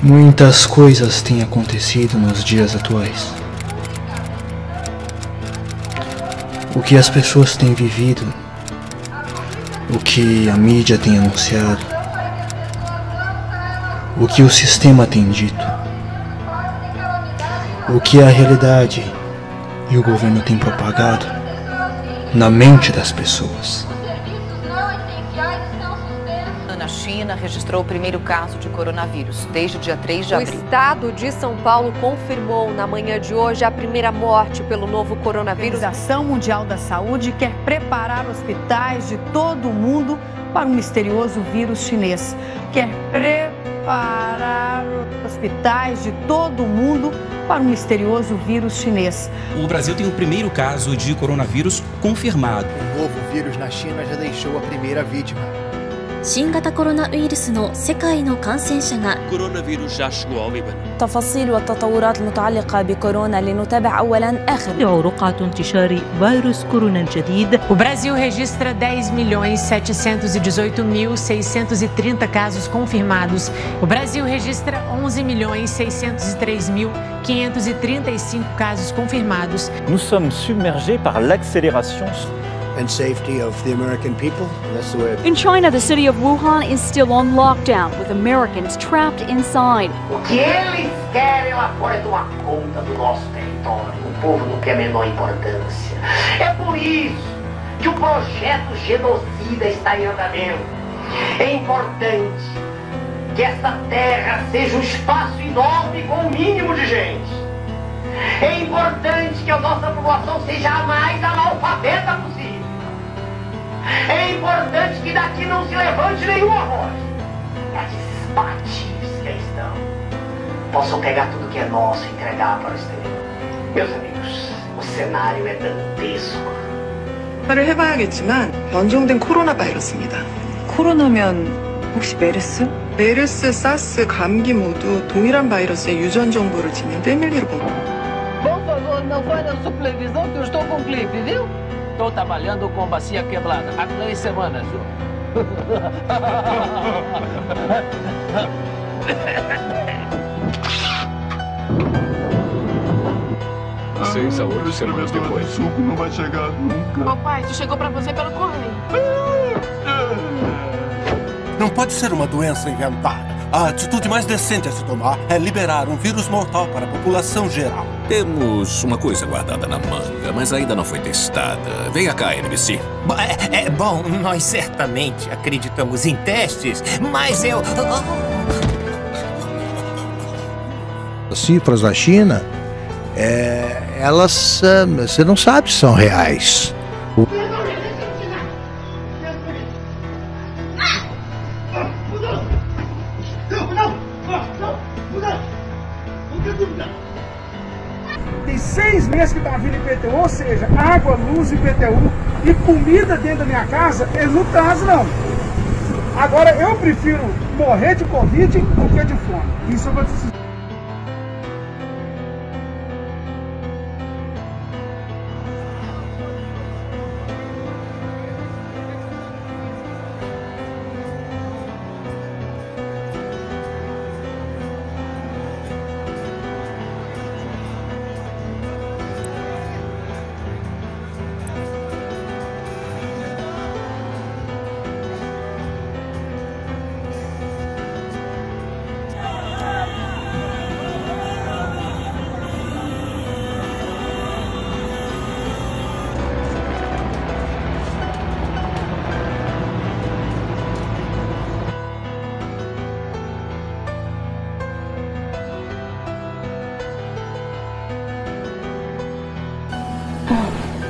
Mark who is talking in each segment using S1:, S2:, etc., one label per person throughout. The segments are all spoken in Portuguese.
S1: Muitas coisas têm acontecido nos dias atuais. O que as pessoas têm vivido, o que a mídia tem anunciado, o que o sistema tem dito, o que a realidade e o governo têm propagado na mente das pessoas.
S2: A China registrou o primeiro caso de coronavírus desde o dia 3 de abril.
S3: O estado de São Paulo confirmou na manhã de hoje a primeira morte pelo novo coronavírus.
S4: A Organização Mundial da Saúde quer preparar hospitais de todo o mundo para um misterioso vírus chinês. Quer preparar hospitais de todo o mundo para um misterioso vírus chinês.
S5: O Brasil tem o primeiro caso de coronavírus confirmado.
S6: O novo vírus na China já deixou a primeira vítima.
S7: 新型コロナウイルスの世界の感染者が
S8: كورونا فيروس جاء شو عميبا
S9: تفاصيل والتطورات المتعلقة بكورونا لنتابع أولا آخر
S10: رقعة انتشار فيروس كورونا الجديد.
S11: O Brasil registra 10.718.630 casos confirmados. O Brasil registra 11.603.535 casos confirmados.
S12: Nous sommes submergés par l'accélération
S6: and safety of the American people. That's the way.
S13: In China, the city of Wuhan is still on lockdown, with Americans trapped inside.
S14: O que eles querem lá fora é tomar conta do nosso território. O povo não quer a menor importância. É por isso que o projeto genocida está em andamento. É importante que essa terra seja um espaço enorme com o mínimo de gente. É importante que a nossa população seja a mais analfabeta possível. É importante que daqui não se levante nenhuma voz para que esses patifes que aí estão possam pegar tudo que é nosso e entregar para o exterior. Meus amigos, o cenário é dantesco.
S15: 말을 해봐야겠지만 변종된 코로나 바이러스입니다.
S4: 코로나면 혹시 메르스?
S15: 메르스, 사스, 감기 모두 동일한 바이러스의 유전 정보를 지닌 패밀리로 봅니다.
S16: Por favor, não vai na supervisão que eu estou com clipe, viu? Estou trabalhando com bacia quebrada há 3 semanas, Ju.
S8: Seis a 8 semanas depois.
S17: Suco não vai chegar nunca.
S11: Papai, isso chegou para você pelo correio.
S18: Não pode ser uma doença inventada. A atitude mais decente a se tomar é liberar um vírus mortal para a população geral.
S19: Temos uma coisa guardada na manga, mas ainda não foi testada. Venha cá, NBC.
S20: Bom, nós certamente acreditamos em testes, mas eu...
S3: As cifras da China, elas, você não sabe se são reais.
S5: Tem 6 meses que está vindo IPTU, ou seja, água, luz, IPTU e comida dentro da minha casa, eles não trazem não. Agora eu prefiro morrer de Covid do que de fome. Isso eu vou dizer.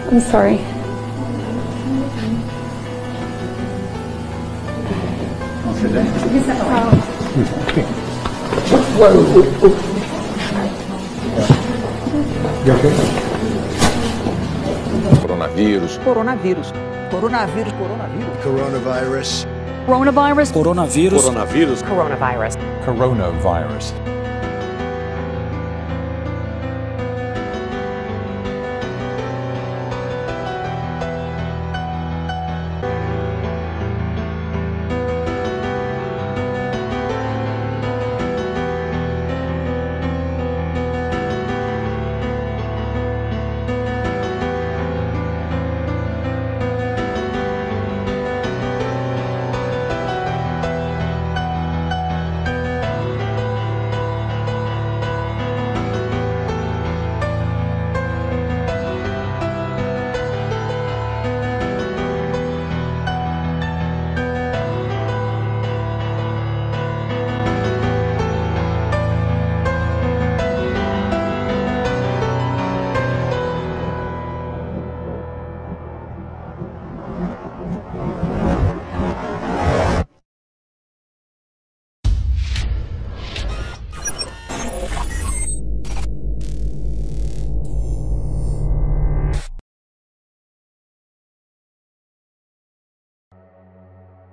S13: I'm sorry.
S8: Coronavírus.
S2: Coronavírus. Coronavírus.
S6: Coronavirus.
S13: Coronavirus.
S8: Coronavírus.
S2: Coronavírus. Coronavirus.
S8: Coronavirus.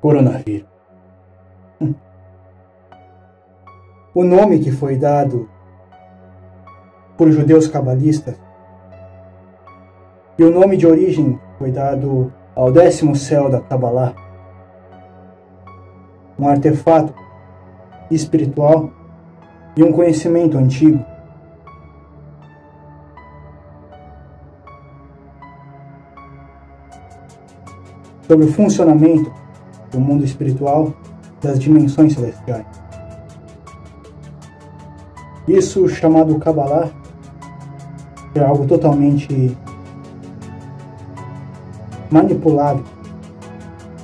S1: Coronavírus. O nome que foi dado por judeus cabalistas e o nome de origem foi dado ao 10º céu da Cabalá, um artefato espiritual e um conhecimento antigo. Sobre o funcionamento do mundo espiritual das dimensões celestiais. Isso, chamado Cabalá, é algo totalmente manipulado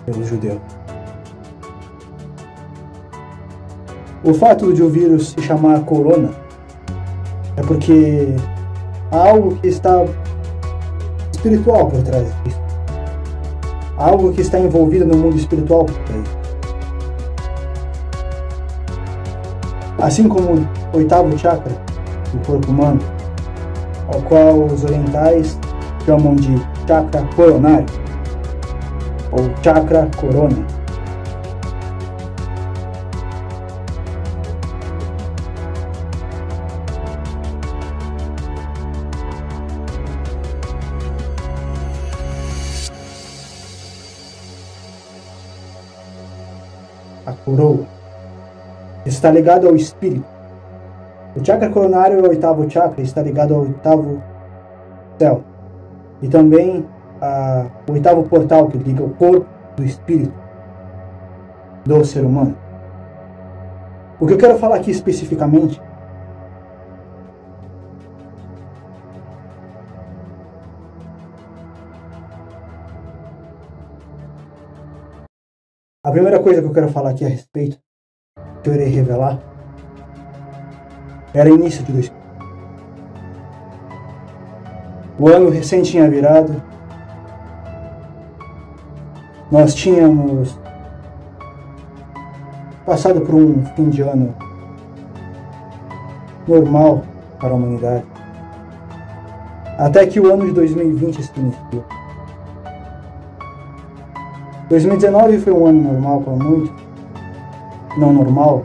S1: pelos judeus. O fato de o vírus se chamar corona é porque há algo que está espiritual por trás disso. Há algo que está envolvido no mundo espiritual por trás disso. Assim como o 8º chakra do corpo humano, ao qual os orientais chamam de chakra coronário ou chakra corona. A coroa está ligado ao espírito. O chakra coronário é o 8º chakra, está ligado ao 8º céu. E também o 8º portal que liga o corpo do espírito do ser humano. O que eu quero falar aqui especificamente a primeira coisa que eu quero falar aqui a respeito, que eu irei revelar, era início de 2000. O ano recém tinha virado. Nós tínhamos passado por um fim de ano normal para a humanidade. Até que o ano de 2020 se iniciou. 2019 foi um ano normal para muitos, não normal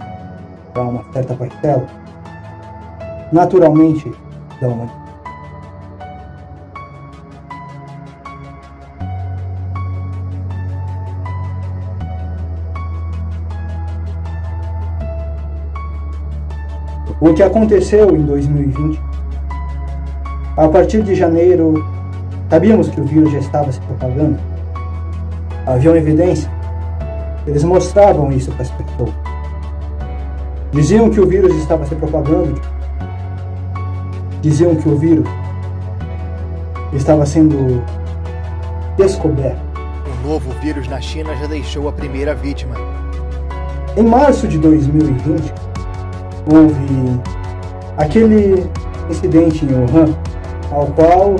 S1: para uma certa parcela, naturalmente da humanidade. O que aconteceu em 2020, a partir de janeiro, sabíamos que o vírus já estava se propagando. Haviam evidência, eles mostravam isso para as pessoas. Diziam que o vírus estava se propagando, diziam que o vírus estava sendo descoberto.
S21: O novo vírus na China já deixou a primeira vítima.
S1: Em março de 2020, houve aquele incidente em Wuhan, ao qual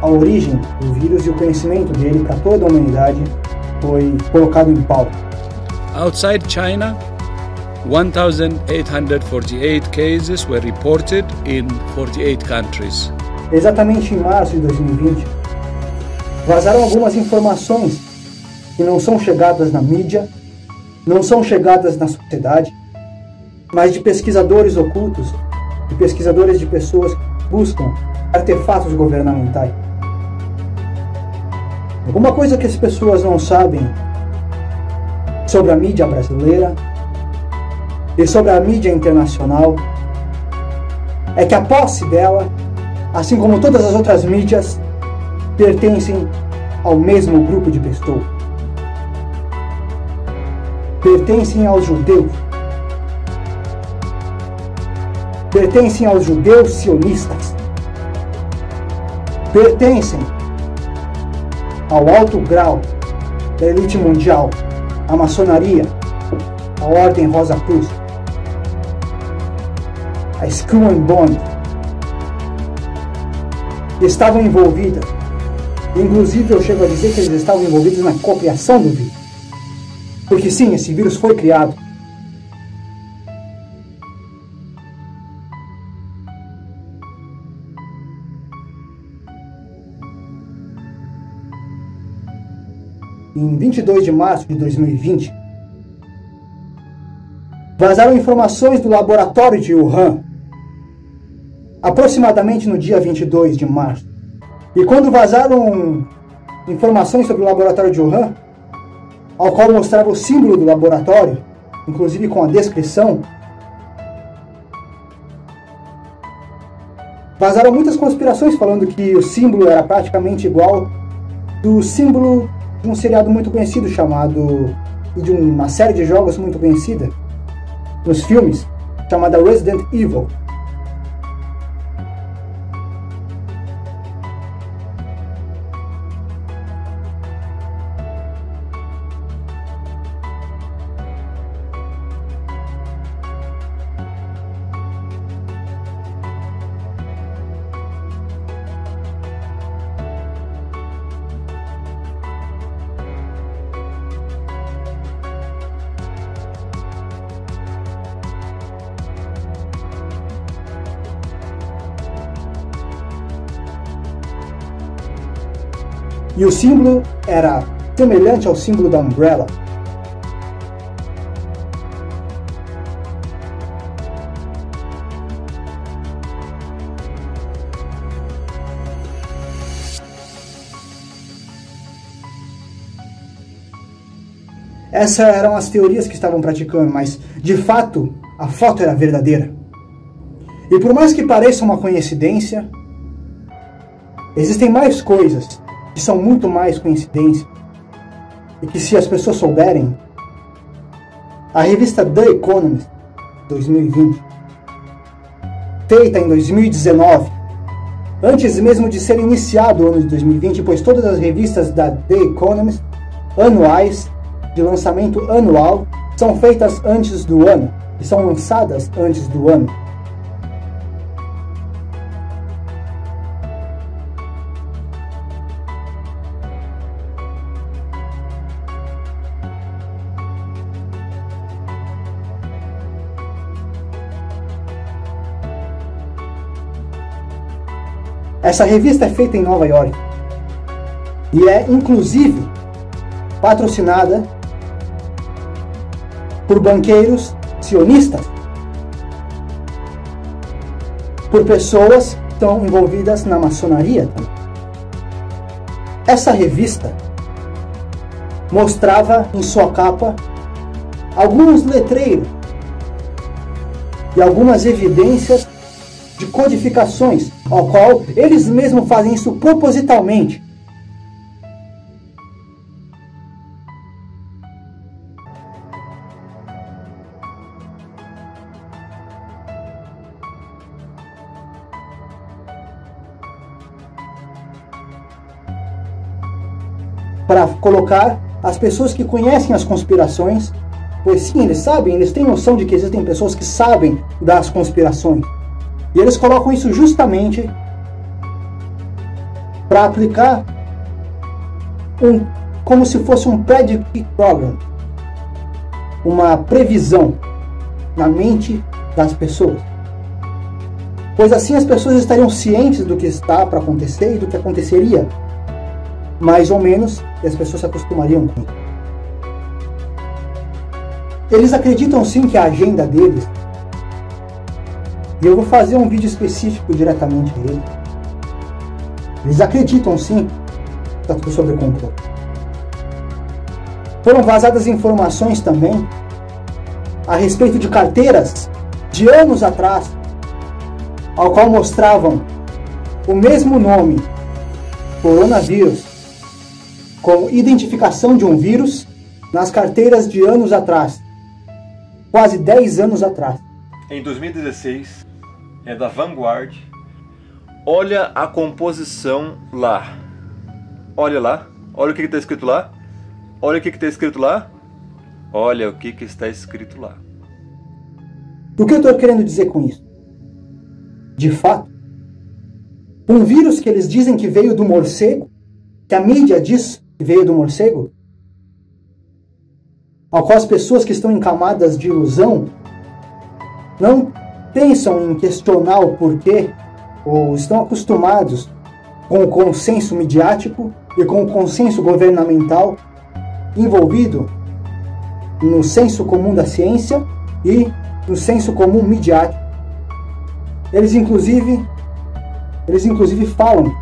S1: a origem do vírus e o conhecimento dele para toda a humanidade foi colocado em pauta.
S22: Outside China, 1,848 cases were reported in 48 countries.
S1: Exatamente em março de 2020, vazaram algumas informações que não são chegadas na mídia, não são chegadas na sociedade, mas de pesquisadores ocultos, de pesquisadores de pessoas que buscam artefatos governamentais. Alguma coisa que as pessoas não sabem sobre a mídia brasileira e sobre a mídia internacional é que a posse dela, assim como todas as outras mídias, pertencem ao mesmo grupo de pessoas. Pertencem aos judeus. Pertencem aos judeus sionistas. Pertencem ao alto grau da elite mundial, à maçonaria, à Ordem Rosa Cruz, a Skull and Bond. Estavam envolvidas, inclusive eu chego a dizer que eles estavam envolvidos na cocriação do vírus. Porque sim, esse vírus foi criado. em 22 de março de 2020, vazaram informações do laboratório de Wuhan, aproximadamente no dia 22 de março. E quando vazaram informações sobre o laboratório de Wuhan, ao qual mostrava o símbolo do laboratório, inclusive com a descrição, vazaram muitas conspirações falando que o símbolo era praticamente igual do símbolo de um seriado muito conhecido chamado, e de uma série de jogos muito conhecida nos filmes, chamada Resident Evil. E o símbolo era semelhante ao símbolo da Umbrella. Essas eram as teorias que estavam praticando, mas de fato a foto era verdadeira. E por mais que pareça uma coincidência, existem mais coisas que são muito mais coincidência, e que, se as pessoas souberem, a revista The Economist 2020, feita em 2019, antes mesmo de ser iniciado o ano de 2020, pois todas as revistas da The Economist anuais, de lançamento anual, são feitas antes do ano e são lançadas antes do ano. Essa revista é feita em Nova York e é, inclusive, patrocinada por banqueiros sionistas, por pessoas que estão envolvidas na maçonaria também. Essa revista mostrava em sua capa alguns letreiros e algumas evidências de codificações, ao qual eles mesmos fazem isso propositalmente. Para colocar as pessoas que conhecem as conspirações, pois sim, eles sabem, eles têm noção de que existem pessoas que sabem das conspirações. E eles colocam isso justamente para aplicar como se fosse um predict program, uma previsão na mente das pessoas. Pois assim as pessoas estariam cientes do que está para acontecer e do que aconteceria, mais ou menos, e as pessoas se acostumariam com isso. Eles acreditam sim que a agenda deles, e eu vou fazer um vídeo específico diretamente a eles. Eles acreditam sim que está tudo sob controle. Foram vazadas informações também a respeito de carteiras de anos atrás, ao qual mostravam o mesmo nome, coronavírus, com identificação de um vírus nas carteiras de anos atrás, quase 10 anos atrás.
S12: Em 2016, é da Vanguard. Olha a composição lá. Olha lá. Olha o que está escrito lá. Olha o que está escrito lá. Olha o que está escrito lá.
S1: O que eu estou querendo dizer com isso? De fato, um vírus que eles dizem que veio do morcego, que a mídia diz que veio do morcego, ao qual as pessoas que estão em camadas de ilusão não pensam em questionar o porquê, ou estão acostumados com o consenso midiático e com o consenso governamental envolvido no senso comum da ciência e no senso comum midiático. Eles inclusive falam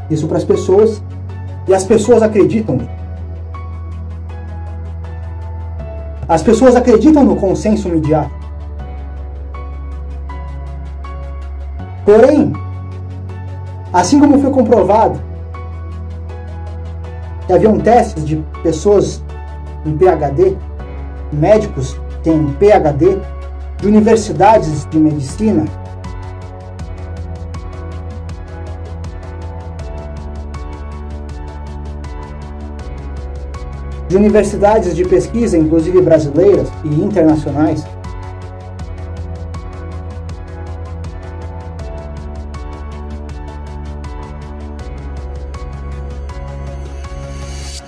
S1: isso para as pessoas e as pessoas acreditam. As pessoas acreditam no consenso midiático. Porém, assim como foi comprovado que haviam testes de pessoas em PhD, médicos que têm PhD, de universidades de medicina, de universidades de pesquisa, inclusive brasileiras e internacionais,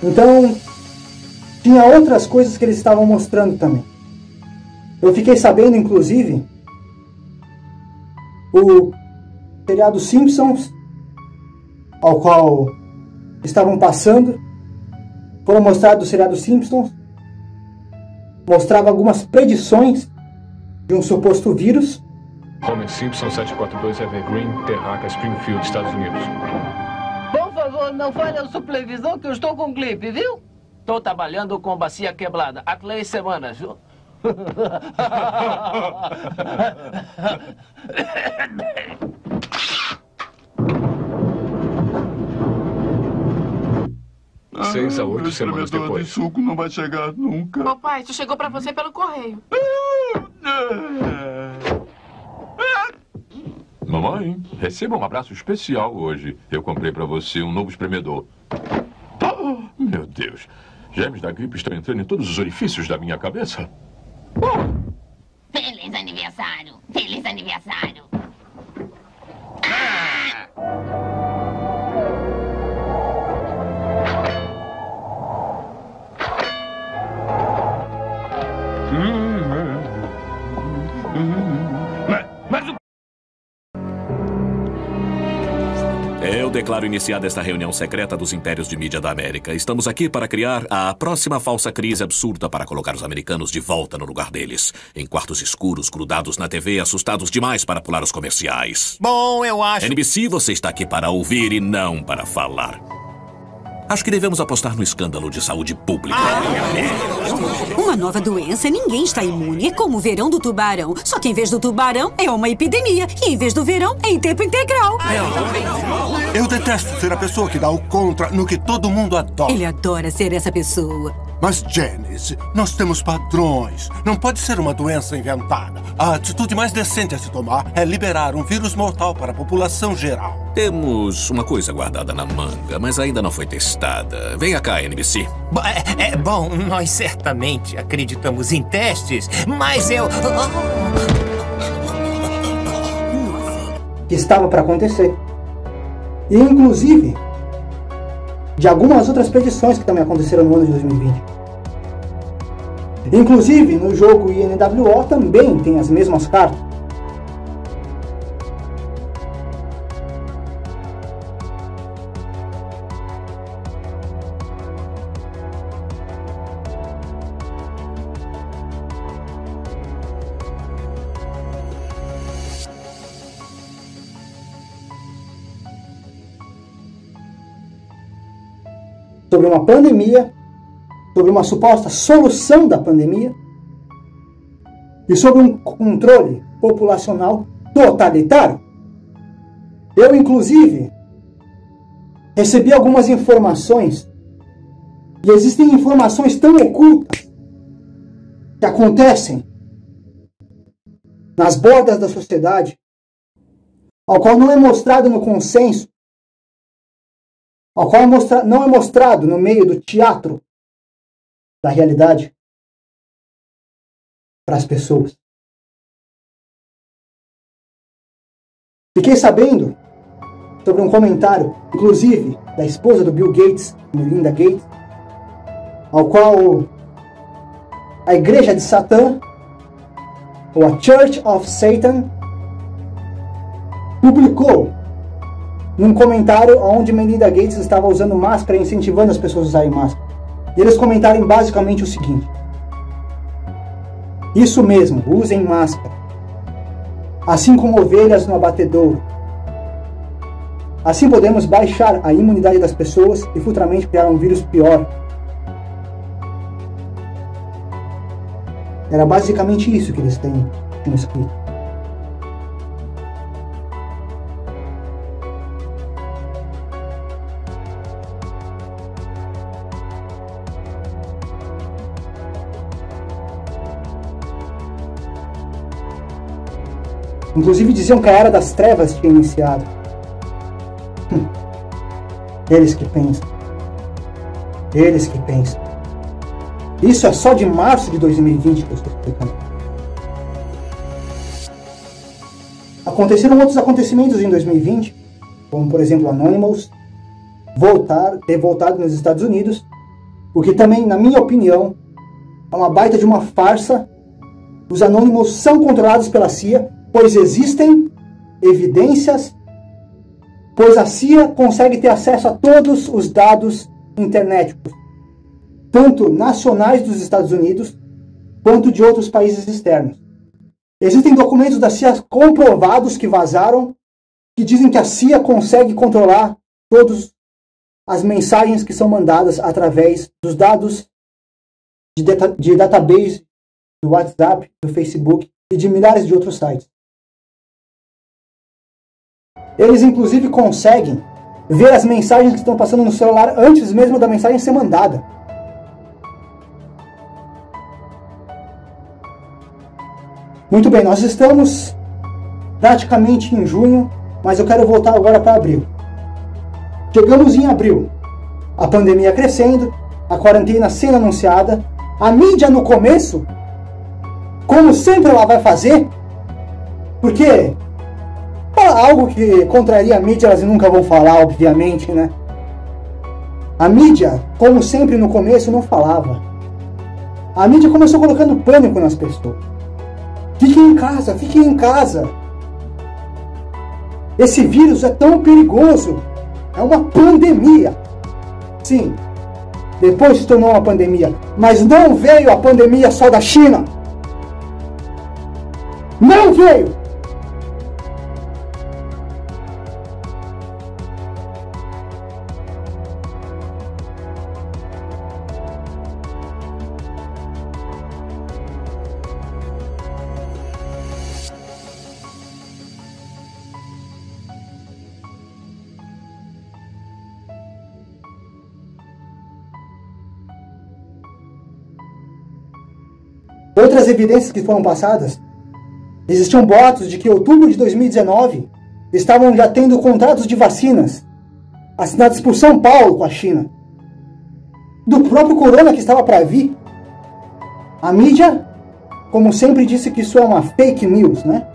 S1: então, tinha outras coisas que eles estavam mostrando também. Eu fiquei sabendo, inclusive, o seriado Simpsons, ao qual estavam passando, foram mostrados o seriado Simpsons, mostrava algumas predições de um suposto vírus.
S8: Homer Simpson 742 Evergreen, Terraca, Springfield, Estados Unidos.
S16: Por favor, não falhe a supervisão que eu estou com gripe, viu? Estou trabalhando com bacia quebrada há 3 semanas, viu?
S8: Seis a 8 semanas depois.
S17: De suco não vai chegar nunca.
S11: Papai, isso chegou pra você pelo correio.
S7: Mamãe, receba um abraço especial hoje. Eu comprei pra você um novo espremedor. Oh, meu Deus. Germes da gripe estão entrando em todos os orifícios da minha cabeça.
S14: Feliz aniversário! Feliz aniversário!
S19: Eu declaro iniciada esta reunião secreta dos impérios de mídia da América. Estamos aqui para criar a próxima falsa crise absurda para colocar os americanos de volta no lugar deles. Em quartos escuros, grudados na TV, assustados demais para pular os comerciais.
S20: Bom, eu acho...
S19: NBC, você está aqui para ouvir e não para falar. Acho que devemos apostar no escândalo de saúde pública.
S9: Uma nova doença, ninguém está imune. É como o verão do tubarão. Só que em vez do tubarão, é uma epidemia. E em vez do verão, é em tempo integral.
S18: Eu detesto ser a pessoa que dá o contra no que todo mundo adora.
S9: Ele adora ser essa pessoa.
S18: Mas, Janice, nós temos padrões. Não pode ser uma doença inventada. A atitude mais decente a se tomar é liberar um vírus mortal para a população geral.
S19: Temos uma coisa guardada na manga, mas ainda não foi testada. Venha cá, NBC.
S20: Bom, nós certamente acreditamos em testes, mas eu...
S1: Que estava para acontecer. E, inclusive, de algumas outras predições que também aconteceram no ano de 2020. Inclusive, no jogo INWO também tem as mesmas cartas. Sobre uma pandemia, sobre uma suposta solução da pandemia e sobre um controle populacional totalitário. Eu, inclusive, recebi algumas informações, e existem informações tão ocultas que acontecem nas bordas da sociedade, ao qual não é mostrado no consenso, ao qual não é mostrado no meio do teatro da realidade para as pessoas. Fiquei sabendo sobre um comentário, inclusive, da esposa do Bill Gates, Melinda Gates, ao qual a Igreja de Satã, ou a Church of Satan, publicou num comentário onde Melinda Gates estava usando máscara e incentivando as pessoas a usarem máscara. E eles comentaram basicamente o seguinte: isso mesmo, usem máscara. Assim como ovelhas no abatedouro. Assim podemos baixar a imunidade das pessoas e futuramente criar um vírus pior. Era basicamente isso que eles tinham escrito. Inclusive diziam que a Era das Trevas tinha iniciado. Eles que pensam. Eles que pensam. Isso é só de março de 2020 que eu estou explicando. Aconteceram outros acontecimentos em 2020, como por exemplo Anonymous ter voltado nos Estados Unidos, o que também, na minha opinião, é uma baita de uma farsa. Os Anonymous são controlados pela CIA, pois existem evidências, pois a CIA consegue ter acesso a todos os dados internéticos, tanto nacionais dos Estados Unidos, quanto de outros países externos. Existem documentos da CIA comprovados que vazaram, que dizem que a CIA consegue controlar todas as mensagens que são mandadas através dos dados de database do WhatsApp, do Facebook e de milhares de outros sites. Eles inclusive conseguem ver as mensagens que estão passando no celular antes mesmo da mensagem ser mandada. Muito bem, nós estamos praticamente em junho, mas eu quero voltar agora para abril. Chegamos em abril, a pandemia crescendo, a quarentena sendo anunciada, a mídia no começo, como sempre ela vai fazer, porque algo que contraria a mídia elas nunca vão falar, obviamente, né? A mídia, como sempre no começo, não falava. A mídia começou colocando pânico nas pessoas. Fiquem em casa, fiquem em casa. Esse vírus é tão perigoso. É uma pandemia. Sim, depois se tornou uma pandemia. Mas não veio a pandemia só da China. Não veio. Outras evidências que foram passadas, existiam boatos de que em outubro de 2019 estavam já tendo contratos de vacinas assinados por São Paulo com a China, do próprio corona que estava para vir. A mídia, como sempre, disse que isso é uma fake news, né?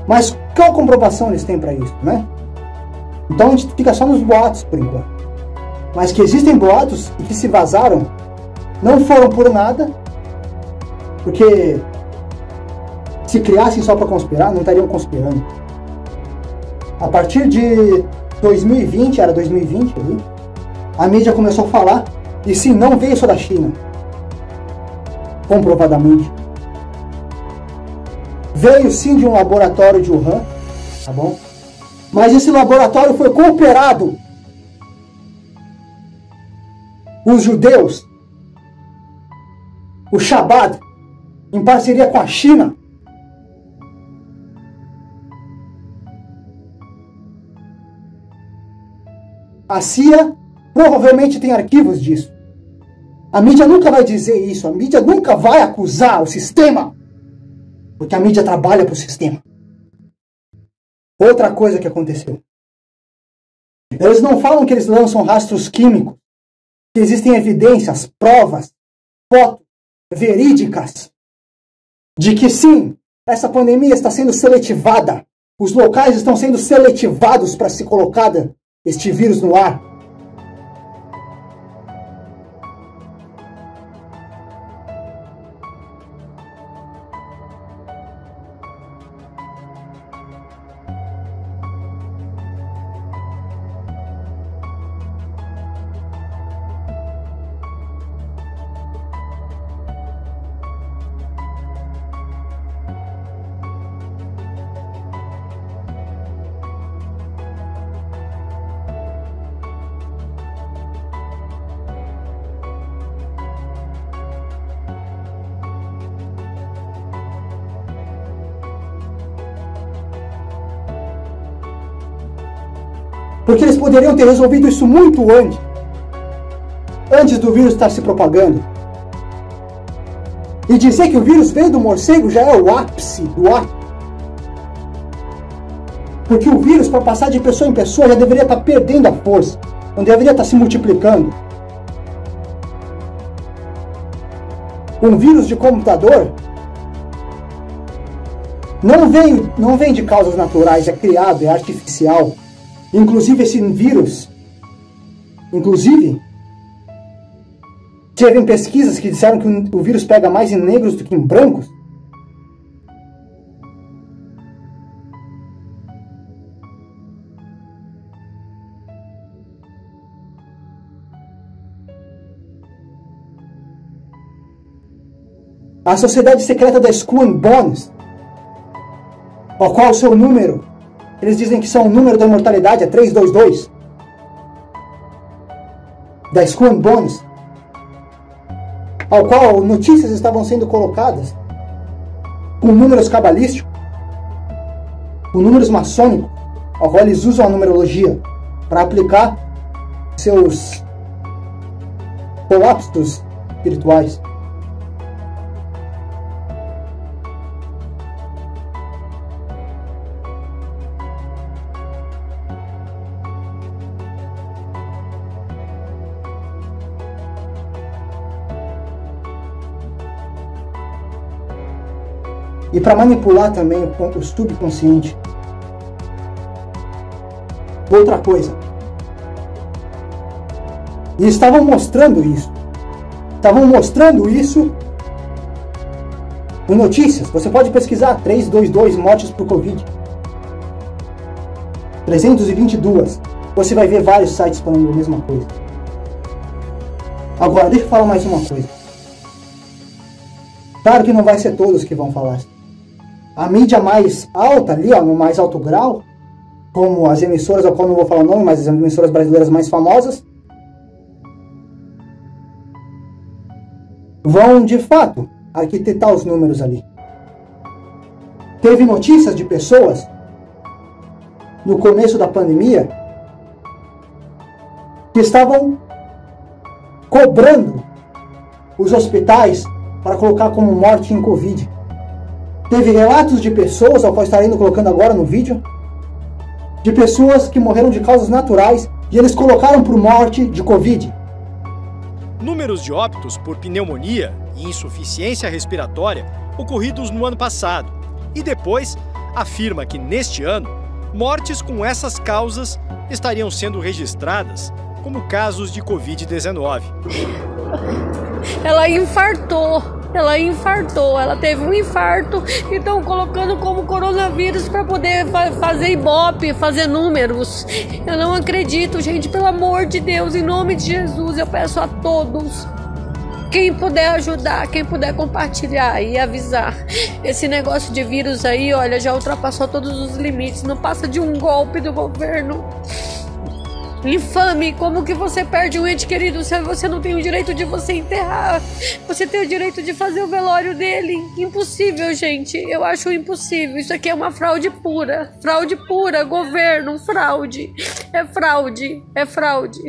S1: Mas qual comprovação eles têm para isso, né? Então a gente fica só nos boatos por enquanto. Mas que existem boatos e que se vazaram, não foram por nada, porque se criassem só para conspirar, não estariam conspirando. A partir de 2020, era 2020 ali, a mídia começou a falar, e sim, não veio só da China, comprovadamente. Veio sim de um laboratório de Wuhan, tá bom? Mas esse laboratório foi cooperado. Os judeus, o Shabbat, em parceria com a China, a CIA provavelmente tem arquivos disso. A mídia nunca vai dizer isso, a mídia nunca vai acusar o sistema, porque a mídia trabalha para o sistema. Outra coisa que aconteceu. Eles não falam que eles lançam rastros químicos, que existem evidências, provas, fotos verídicas de que sim, essa pandemia está sendo seletivada. Os locais estão sendo seletivados para se colocar este vírus no ar. Porque eles poderiam ter resolvido isso muito antes do vírus estar se propagando. E dizer que o vírus veio do morcego já é o ápice do ápice. Porque o vírus, para passar de pessoa em pessoa, já deveria estar perdendo a força. Não deveria estar se multiplicando. Um vírus de computador não vem de causas naturais, é criado, é artificial. Inclusive esse vírus, teve pesquisas que disseram que o vírus pega mais em negros do que em brancos. A sociedade secreta da Skull and Bones, ao qual o seu número, eles dizem que são o número da imortalidade, é 322. Da Skull and Bones, ao qual notícias estavam sendo colocadas com números cabalísticos, com números maçônicos, ao qual eles usam a numerologia para aplicar seus colapsos espirituais. E para manipular também o subconsciente. Outra coisa. E estavam mostrando isso. Estavam mostrando isso em notícias. Você pode pesquisar 322 mortes por Covid. 322. Você vai ver vários sites falando a mesma coisa. Agora, deixa eu falar mais uma coisa. Claro que não vai ser todos que vão falar. A mídia mais alta ali, ó, no mais alto grau, como as emissoras, ao qual não vou falar o nome, mas as emissoras brasileiras mais famosas, vão, de fato, arquitetar os números ali. Teve notícias de pessoas, no começo da pandemia, que estavam cobrando os hospitais para colocar como morte em Covid. Teve relatos de pessoas, ao qual estarei colocando agora no vídeo, de pessoas que morreram de causas naturais e eles colocaram por morte de Covid.
S4: Números de óbitos por pneumonia e insuficiência respiratória ocorridos no ano passado. E depois afirma que neste ano, mortes com essas causas estariam sendo registradas como casos de Covid-19.
S10: Ela infartou. Ela teve um infarto e estão colocando como coronavírus para poder fazer ibope, fazer números. Eu não acredito, gente, pelo amor de Deus, em nome de Jesus, eu peço a todos, quem puder ajudar, quem puder compartilhar e avisar. Esse negócio de vírus aí, olha, já ultrapassou todos os limites, não passa de um golpe do governo. Infame, como que você perde um ente querido se você não tem o direito de você enterrar? Você tem o direito de fazer o velório dele? Impossível, gente. Eu acho impossível. Isso aqui é uma fraude pura. Fraude pura, governo, fraude. É fraude, é fraude.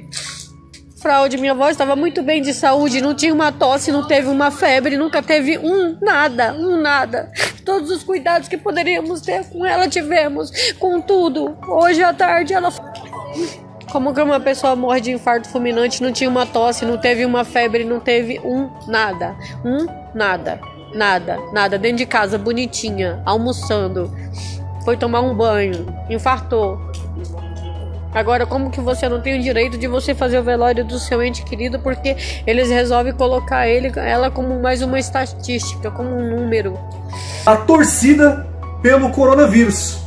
S10: Fraude, minha avó estava muito bem de saúde, não tinha uma tosse, não teve uma febre, nunca teve nada. Todos os cuidados que poderíamos ter com ela tivemos, com tudo. Hoje à tarde ela Como que uma pessoa morre de infarto fulminante, não tinha uma tosse, não teve uma febre, não teve nada. Nada. Dentro de casa, bonitinha, almoçando. Foi tomar um banho, infartou. Agora, como que você não tem o direito de você fazer o velório do seu ente querido porque eles resolvem colocar ela como mais uma estatística, como um número?
S3: A torcida pelo coronavírus.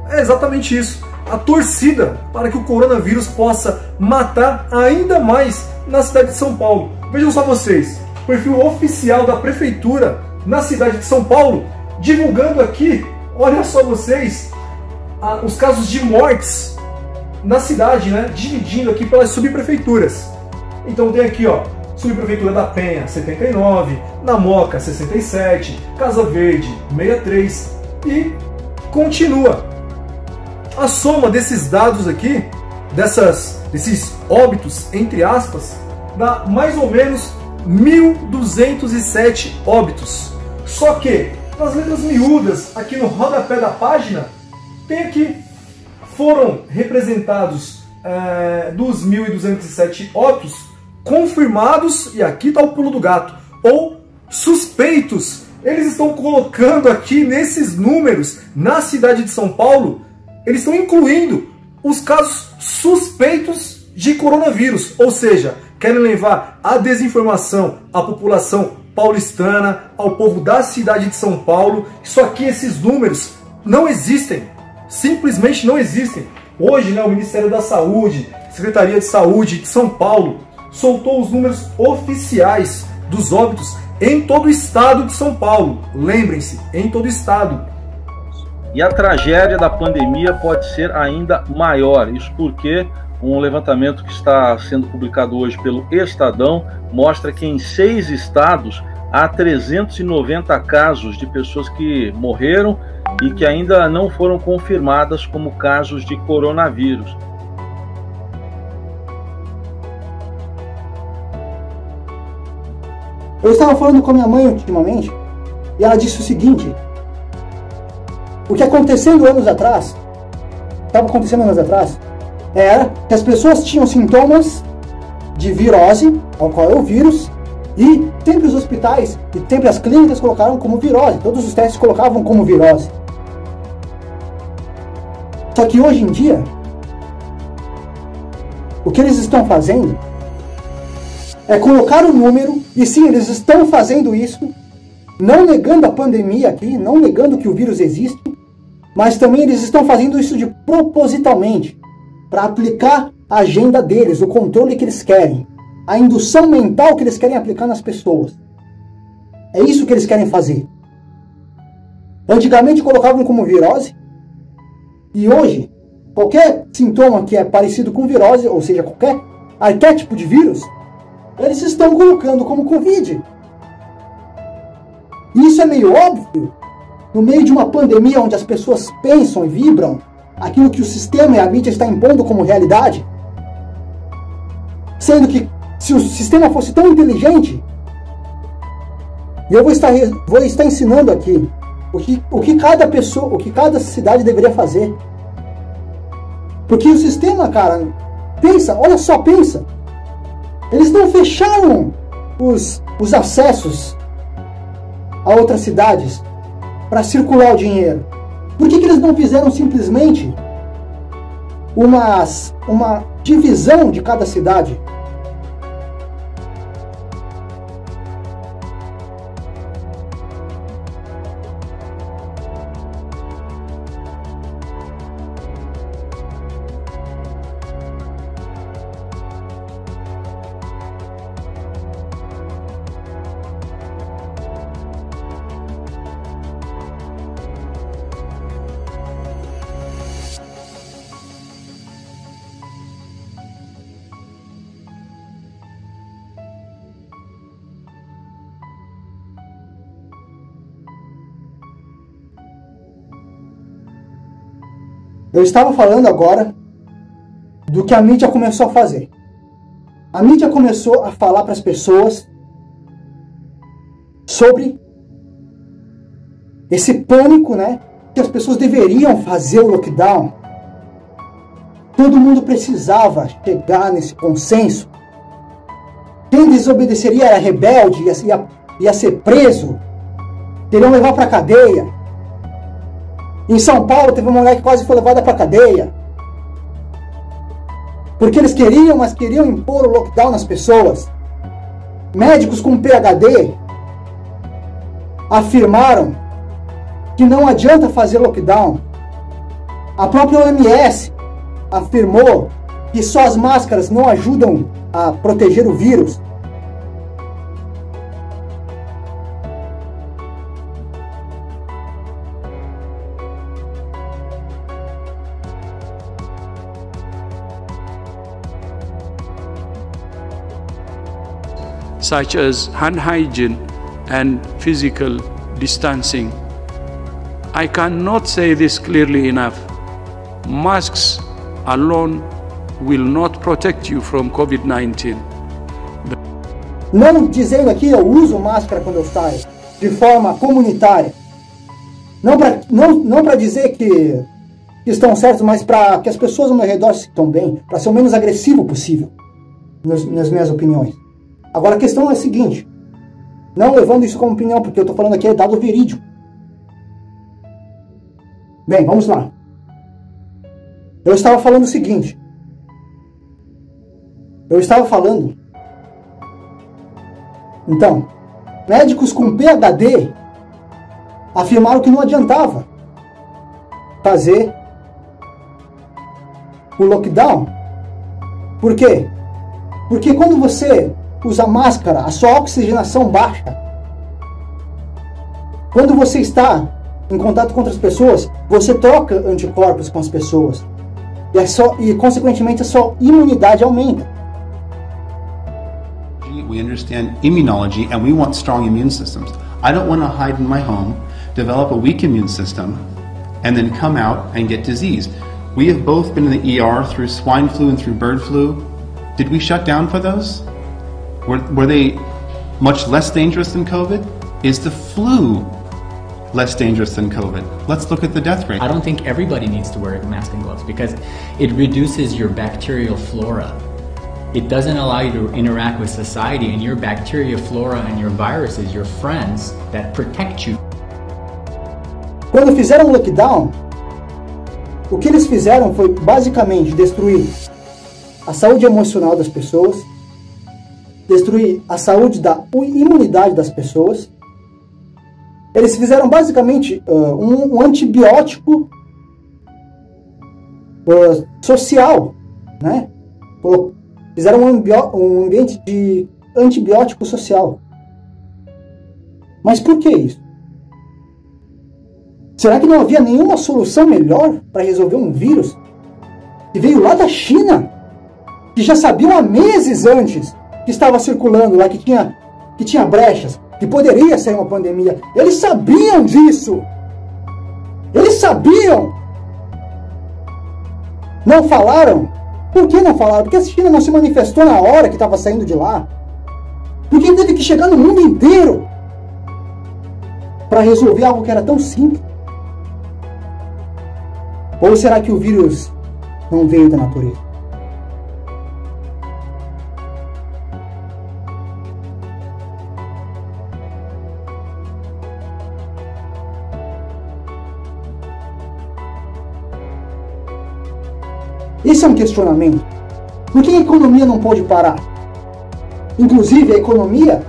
S3: É exatamente isso. A torcida para que o coronavírus possa matar ainda mais na cidade de São Paulo. Vejam só vocês, o perfil oficial da prefeitura na cidade de São Paulo, divulgando aqui, olha só vocês, os casos de mortes na cidade, né? Dividindo aqui pelas subprefeituras. Então tem aqui, ó, subprefeitura da Penha, 79, na Moca, 67, Casa Verde, 63 e continua. A soma desses dados aqui, desses óbitos, entre aspas, dá mais ou menos 1.207 óbitos. Só que, nas letras miúdas, aqui no rodapé da página, tem aqui, foram representados dos 1.207 óbitos confirmados, e aqui está o pulo do gato, ou suspeitos. Eles estão colocando aqui nesses números, na cidade de São Paulo, eles estão incluindo os casos suspeitos de coronavírus, ou seja, querem levar a desinformação à população paulistana, ao povo da cidade de São Paulo. Só que esses números não existem, simplesmente não existem. Hoje, né, o Ministério da Saúde, Secretaria de Saúde de São Paulo, soltou os números oficiais dos óbitos em todo o estado de São Paulo. Lembrem-se, em todo o estado.
S15: E a tragédia da pandemia pode ser ainda maior. Isso porque um levantamento que está sendo publicado hoje pelo Estadão mostra que em 6 estados há 390 casos de pessoas que morreram e que ainda não foram confirmadas como casos de coronavírus.
S1: Eu estava falando com a minha mãe ultimamente e ela disse o seguinte: o que estava acontecendo anos atrás, era que as pessoas tinham sintomas de virose, ao qual é o vírus, e sempre os hospitais e sempre as clínicas colocaram como virose, todos os testes colocavam como virose. Só que hoje em dia, o que eles estão fazendo é colocar o número, e sim, eles estão fazendo isso, não negando a pandemia aqui, não negando que o vírus existe, mas também eles estão fazendo isso de propositalmente, para aplicar a agenda deles, o controle que eles querem, a indução mental que eles querem aplicar nas pessoas. É isso que eles querem fazer. Antigamente colocavam como virose, e hoje, qualquer sintoma que é parecido com virose, ou seja, qualquer arquétipo de vírus, eles estão colocando como Covid. E isso é meio óbvio, no meio de uma pandemia onde as pessoas pensam e vibram aquilo que o sistema e a mídia está impondo como realidade, sendo que se o sistema fosse tão inteligente, e eu vou estar ensinando aqui o que cada pessoa, o que cada cidade deveria fazer, porque o sistema, cara, pensa, olha só, pensa, eles não fecharam os acessos a outras cidades para circular o dinheiro. Por que eles não fizeram simplesmente uma divisão de cada cidade? Eu estava falando agora do que a mídia começou a fazer. A mídia começou a falar para as pessoas sobre esse pânico, né? Que as pessoas deveriam fazer o lockdown. todo mundo precisava chegar nesse consenso. Quem desobedeceria era rebelde, ia ser preso, teriam levar para cadeia. Em São Paulo teve uma mulher que quase foi levada para cadeia. Porque eles queriam, mas queriam impor o lockdown nas pessoas. Médicos com PhD afirmaram que não adianta fazer lockdown. A própria OMS afirmou que só as máscaras não ajudam a proteger o vírus.
S22: Such as hand hygiene and physical distancing. I cannot say this clearly enough. Masks alone will not protect you from COVID-19.
S1: Não dizendo aqui eu uso máscara quando eu saio, de forma comunitária. Não para dizer que estão certos, mas para que as pessoas ao meu redor se sintam bem, para ser o menos agressivo possível, nas minhas opiniões. Agora a questão é a seguinte, não levando isso como opinião, porque eu estou falando aqui é dado verídico. Bem, vamos lá. Eu estava falando o seguinte. Então, médicos com PhD afirmaram que não adiantava fazer o lockdown. Por quê? Porque quando você usa máscara, a sua oxigenação baixa. Quando você está em contato com outras pessoas, você troca anticorpos com as pessoas. E consequentemente a sua imunidade aumenta.
S5: We understand immunology and we want strong immune systems. I don't want to hide in my home, develop a weak immune system, and then come out and get disease. We have both been in the ER through swine flu and through bird flu. Did we shut down for those? Were they much less dangerous than COVID? Is the flu less dangerous than COVID? Let's look at the death rate.
S6: I don't think everybody needs to wear a mask and gloves because it reduces your bacterial flora. It doesn't allow you to interact with society, and your bacteria flora and your viruses, your friends that protect you.
S1: Quando fizeram o lockdown, o que eles fizeram foi basicamente destruir a saúde emocional das pessoas, destruir a saúde da imunidade das pessoas. Eles fizeram basicamente um antibiótico social, né? Fizeram um ambiente de antibiótico social. Mas por que isso? Será que não havia nenhuma solução melhor para resolver um vírus que veio lá da China, que já sabiam há meses antes que estava circulando lá, que tinha brechas, que poderia ser uma pandemia? Eles sabiam disso! Eles sabiam! Não falaram? Por que não falaram? Porque a China não se manifestou na hora que estava saindo de lá. Porque teve que chegar no mundo inteiro para resolver algo que era tão simples. Ou será que o vírus não veio da natureza? Esse é um questionamento. Por que a economia não pode parar? Inclusive, a economia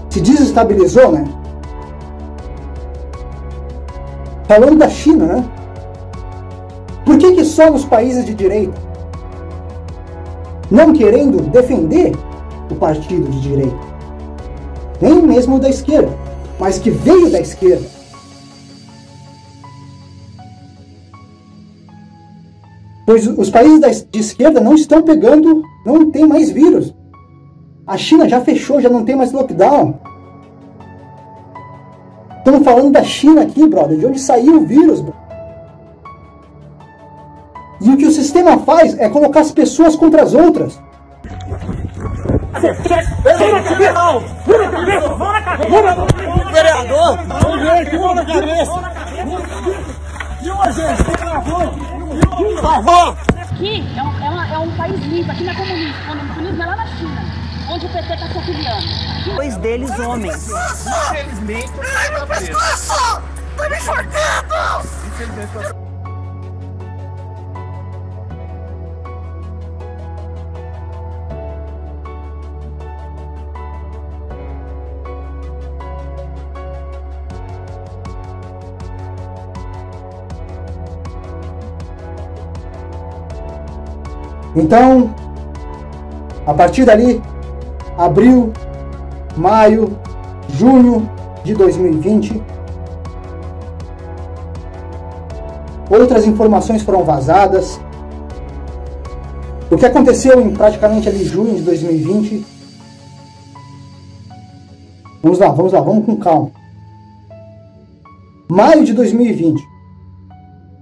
S1: se desestabilizou, né? Falando da China, né? Por que só nos países de direita? Não querendo defender o partido de direita. Nem mesmo da esquerda, mas que veio da esquerda. Pois os países de esquerda não estão pegando, não tem mais vírus. A China já fechou, já não tem mais lockdown. Estamos falando da China aqui, brother, de onde saiu o vírus. Bro. E o que o sistema faz é colocar as pessoas contra as outras. Vereador! Mão na cabeça! E uma gente,
S2: Por favor!
S13: Aqui é um país limpo, aqui não é comunista. O comunismo é lá na China, onde o PT está se afiliando.
S9: Dois deles homens.
S2: Infelizmente, eu tô me enforcando! Infelizmente,
S1: Então, a partir dali, abril, maio, junho de 2020, outras informações foram vazadas. O que aconteceu em praticamente ali junho de 2020? Vamos lá, vamos com calma. Maio de 2020.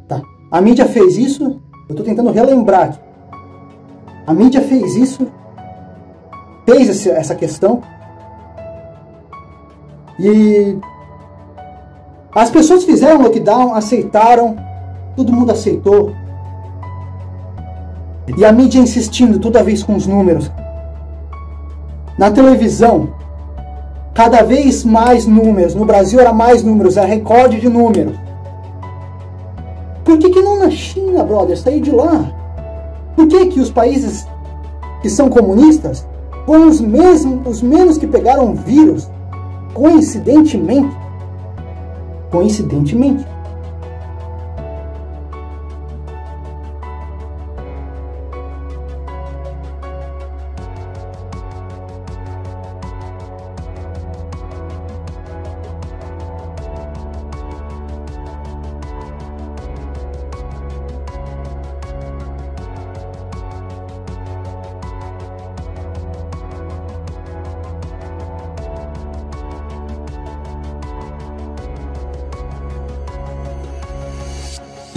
S1: Tá. A mídia fez isso, eu estou tentando relembrar aqui. A mídia fez isso, fez essa questão, e as pessoas fizeram lockdown, aceitaram, todo mundo aceitou, e a mídia insistindo toda vez com os números. Na televisão, cada vez mais números, no Brasil era mais números, era recorde de números. Por que não na China, brother? Saiu de lá. Por que os países que são comunistas foram os menos que pegaram o vírus? Coincidentemente.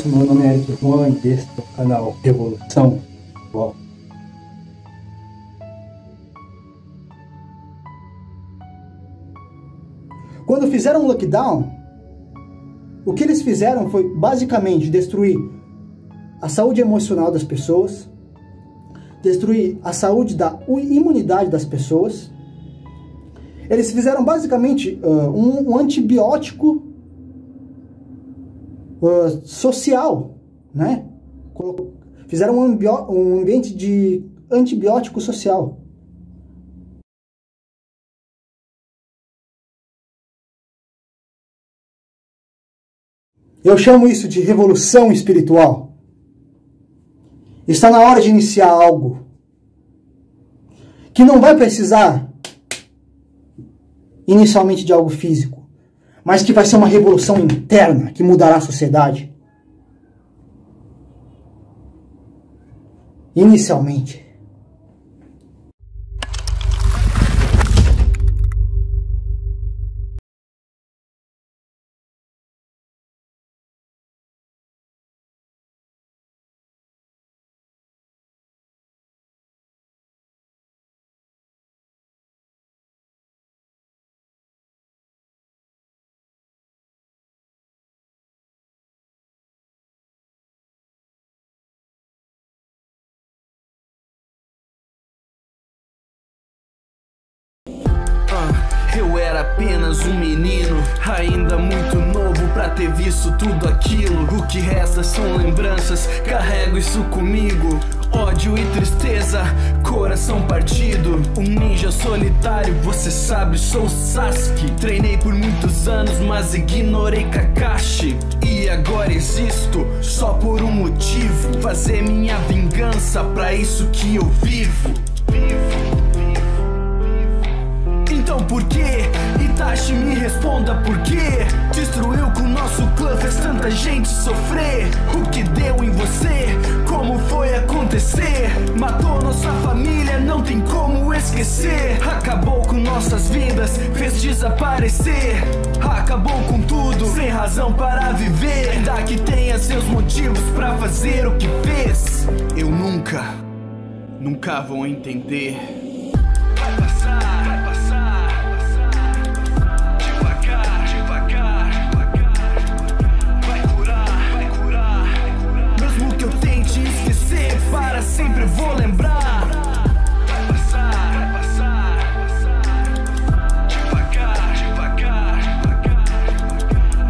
S1: Meu nome é Eric Juan, deste é o canal Revolução. Bom. Quando fizeram o lockdown, o que eles fizeram foi basicamente destruir a saúde emocional das pessoas, destruir a saúde da imunidade das pessoas. Eles fizeram basicamente um antibiótico social, né? Fizeram um ambiente de antibiótico social. Eu chamo isso de revolução espiritual. Está na hora de iniciar algo que não vai precisar inicialmente de algo físico, mas que vai ser uma revolução interna que mudará a sociedade. Inicialmente.
S23: Eu era apenas um menino, ainda muito novo pra ter visto tudo aquilo. O que resta são lembranças, carrego isso comigo. Ódio e tristeza, coração partido. Um ninja solitário, você sabe, sou Sasuke. Treinei por muitos anos, mas ignorei Kakashi. E agora existo, só por um motivo: fazer minha vingança, pra isso que eu vivo. Então por quê? Itachi, me responda por quê? Destruiu com o nosso clã, fez tanta gente sofrer. O que deu em você? Como foi acontecer? Matou nossa família, não tem como esquecer. Acabou com nossas vidas, fez desaparecer. Acabou com tudo, sem razão para viver. Ainda que tenha seus motivos pra fazer o que fez. Eu nunca vou entender. Vai passar. sempre vou lembrar. Vai passar, vai passar, vai passar. Devagar, devagar, devagar.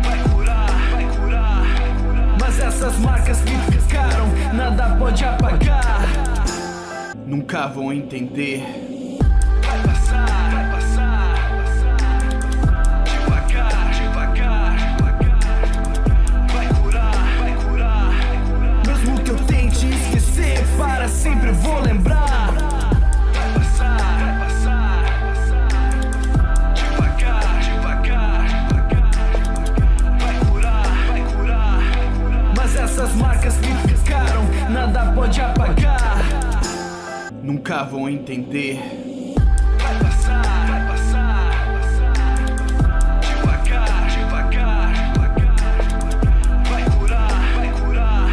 S23: Vai curar, vai curar. Mas essas marcas que ficaram, nada pode apagar. Nunca vão entender. Vai passar, vai passar, vai passar. Devagar, devagar, devagar. Vai curar, vai curar. Mesmo que eu tente esquecer, para sempre vou lembrar. Vai passar, vai passar, vai passar. Devagar, devagar, devagar. Vai curar, vai curar. Mas essas marcas que ficaram, nada pode apagar. Nunca vão entender. Vai passar, vai passar, vai passar. Devagar, devagar, devagar. Vai curar, vai curar.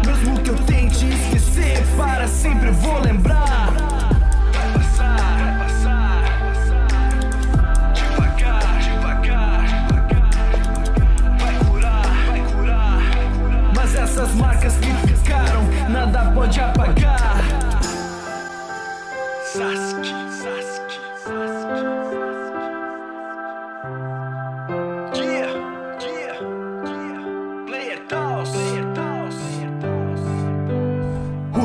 S23: Mesmo que eu tente esquecer, para sempre vou lembrar. Vai passar, vai passar, vai passar. Devagar, devagar, devagar. Vai curar, vai curar. Mas essas marcas que ficaram, nada pode apagar. Sasuke, Sasuke, Sasuke. Yeah, yeah, yeah. Player Toss, Player Toss.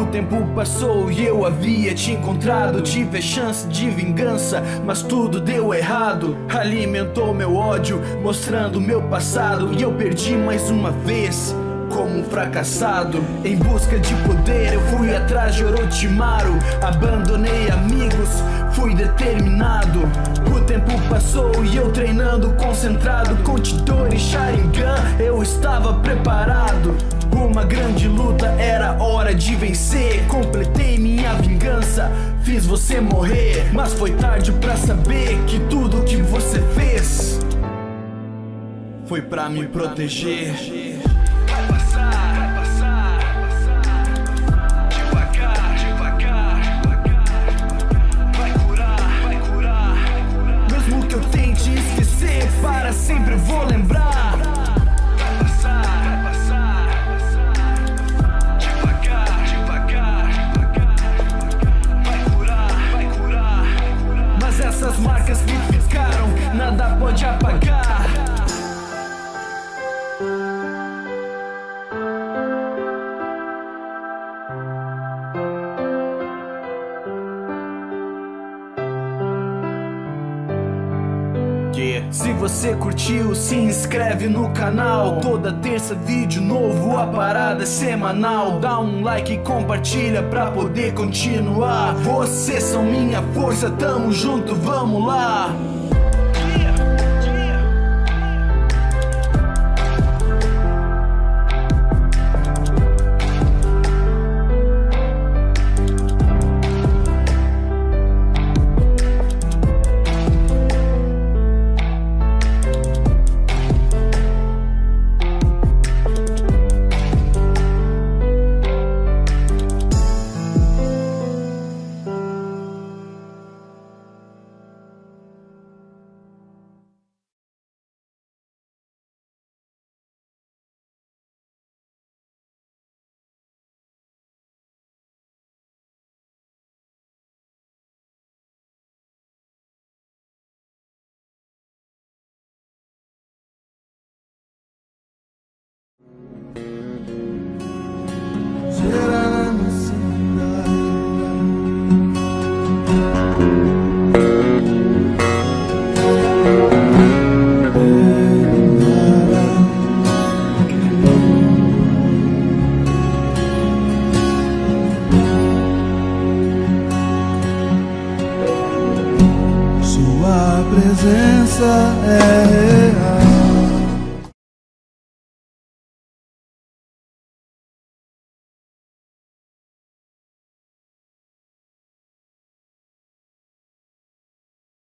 S23: O tempo passou e eu havia te encontrado. Tive a chance de vingança, mas tudo deu errado. Alimentou meu ódio, mostrando meu passado. E eu perdi mais uma vez, como um fracassado. Em busca de poder eu fui atrás de Orochimaru. Abandonei amigos, fui determinado. O tempo passou e eu treinando concentrado. Com Chidori Sharingan eu estava preparado. Uma grande luta, era hora de vencer. Completei minha vingança, fiz você morrer. Mas foi tarde pra saber que tudo que você fez foi pra me proteger. Vai passar, vai passar, vai passar. Devagar, devagar, devagar. Vai curar, vai curar. Mesmo que eu tente esquecer, para sempre vou lembrar. Vai passar, vai passar, vai passar. Devagar, devagar, devagar. Vai curar, vai curar. Mas essas marcas que ficaram, nada pode apagar. Se você curtiu, se inscreve no canal. Toda terça vídeo novo, a parada é semanal. Dá um like e compartilha pra poder continuar. Vocês são minha força, tamo junto, vamos lá.
S12: Sua presença é